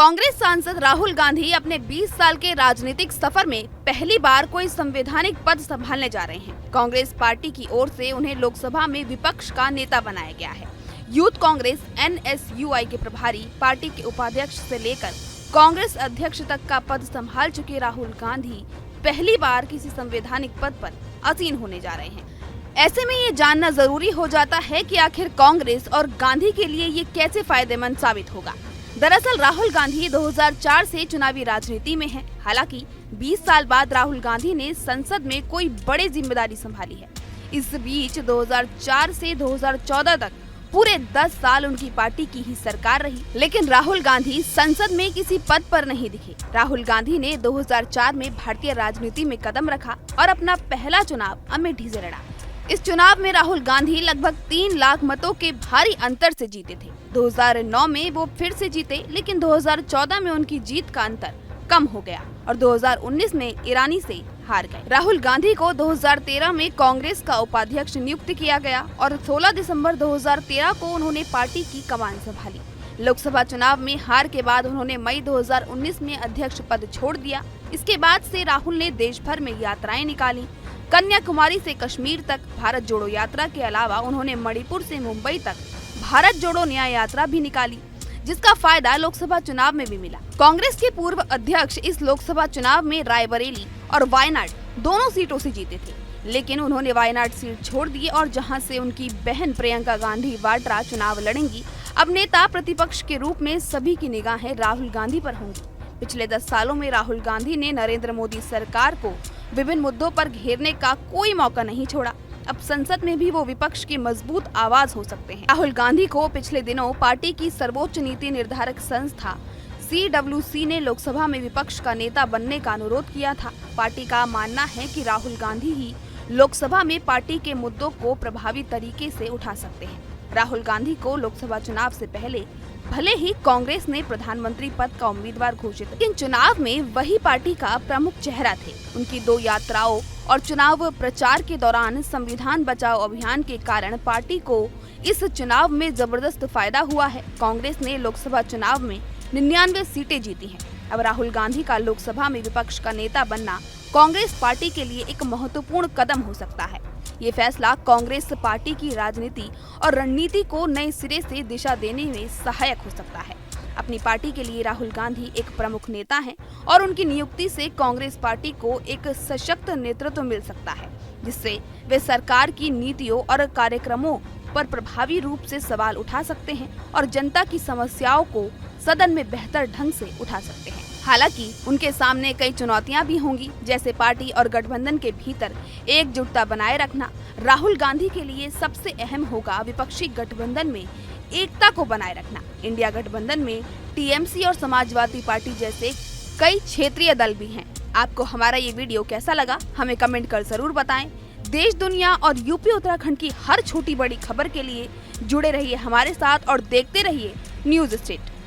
कांग्रेस सांसद राहुल गांधी अपने 20 साल के राजनीतिक सफर में पहली बार कोई संवैधानिक पद संभालने जा रहे हैं। कांग्रेस पार्टी की ओर से उन्हें लोकसभा में विपक्ष का नेता बनाया गया है। यूथ कांग्रेस NSUI के प्रभारी, पार्टी के उपाध्यक्ष से लेकर कांग्रेस अध्यक्ष तक का पद संभाल चुके राहुल गांधी पहली बार किसी संवैधानिक पद पर आसीन होने जा रहे हैं। ऐसे में ये जानना जरूरी हो जाता है कि आखिर कांग्रेस और गांधी के लिए ये कैसे फायदेमंद साबित होगा। दरअसल राहुल गांधी 2004 से चुनावी राजनीति में हैं। हालांकि 20 साल बाद राहुल गांधी ने संसद में कोई बड़ी जिम्मेदारी संभाली है। इस बीच 2004 से 2014 तक पूरे 10 साल उनकी पार्टी की ही सरकार रही, लेकिन राहुल गांधी संसद में किसी पद पर नहीं दिखे। राहुल गांधी ने 2004 में भारतीय राजनीति में कदम रखा और अपना पहला चुनाव अमेठी से लड़ा। इस चुनाव में राहुल गांधी लगभग 3 लाख मतों के भारी अंतर से जीते थे। 2009 में वो फिर से जीते, लेकिन 2014 में उनकी जीत का अंतर कम हो गया और 2019 में ईरानी से हार गए। राहुल गांधी को 2013 में कांग्रेस का उपाध्यक्ष नियुक्त किया गया और 16 दिसंबर 2013 को उन्होंने पार्टी की कमान संभाली। लोकसभा चुनाव में हार के बाद उन्होंने मई 2019 में अध्यक्ष पद छोड़ दिया। इसके बाद से राहुल ने देश भर में यात्राएं निकाली। कन्याकुमारी से कश्मीर तक भारत जोड़ो यात्रा के अलावा उन्होंने मणिपुर से मुंबई तक भारत जोड़ो न्याय यात्रा भी निकाली, जिसका फायदा लोकसभा चुनाव में भी मिला। कांग्रेस के पूर्व अध्यक्ष इस लोकसभा चुनाव में रायबरेली और वायनाड दोनों सीटों से जीते थे, लेकिन उन्होंने वायनाड सीट छोड़ दी और जहां से उनकी बहन प्रियंका गांधी वाड्रा चुनाव लड़ेंगी। अब नेता प्रतिपक्ष के रूप में सभी की निगाहें राहुल गांधी पर होंगी। पिछले 10 सालों में राहुल गांधी ने नरेंद्र मोदी सरकार को विभिन्न मुद्दों पर घेरने का कोई मौका नहीं छोड़ा। अब संसद में भी वो विपक्ष की मजबूत आवाज हो सकते हैं। राहुल गांधी को पिछले दिनों पार्टी की सर्वोच्च नीति निर्धारक संस्था CWC ने लोकसभा में विपक्ष का नेता बनने का अनुरोध किया था। पार्टी का मानना है कि राहुल गांधी ही लोकसभा में पार्टी के मुद्दों को प्रभावी तरीके से उठा सकते हैं। राहुल गांधी को लोकसभा चुनाव से पहले भले ही कांग्रेस ने प्रधानमंत्री पद का उम्मीदवार घोषित, लेकिन चुनाव में वही पार्टी का प्रमुख चेहरा थे। उनकी 2 यात्राओं और चुनाव प्रचार के दौरान संविधान बचाओ अभियान के कारण पार्टी को इस चुनाव में जबरदस्त फायदा हुआ है। कांग्रेस ने लोकसभा चुनाव में 99 सीटें जीती हैं। अब राहुल गांधी का लोकसभा में विपक्ष का नेता बनना कांग्रेस पार्टी के लिए एक महत्वपूर्ण कदम हो सकता है। ये फैसला कांग्रेस पार्टी की राजनीति और रणनीति को नए सिरे से दिशा देने में सहायक हो सकता है। अपनी पार्टी के लिए राहुल गांधी एक प्रमुख नेता हैं और उनकी नियुक्ति से कांग्रेस पार्टी को एक सशक्त नेतृत्व मिल सकता है, जिससे वे सरकार की नीतियों और कार्यक्रमों पर प्रभावी रूप से सवाल उठा सकते हैं और जनता की समस्याओं को सदन में बेहतर ढंग से उठा सकते हैं। हालांकि उनके सामने कई चुनौतियां भी होंगी, जैसे पार्टी और गठबंधन के भीतर एकजुटता बनाए रखना। राहुल गांधी के लिए सबसे अहम होगा विपक्षी गठबंधन में एकता को बनाए रखना। इंडिया गठबंधन में TMC और समाजवादी पार्टी जैसे कई क्षेत्रीय दल भी हैं। आपको हमारा ये वीडियो कैसा लगा, हमें कमेंट कर जरूर बताएं। देश, दुनिया और यूपी उत्तराखंड की हर छोटी बड़ी खबर के लिए जुड़े रहिए हमारे साथ और देखते रहिए न्यूज़ स्टेट।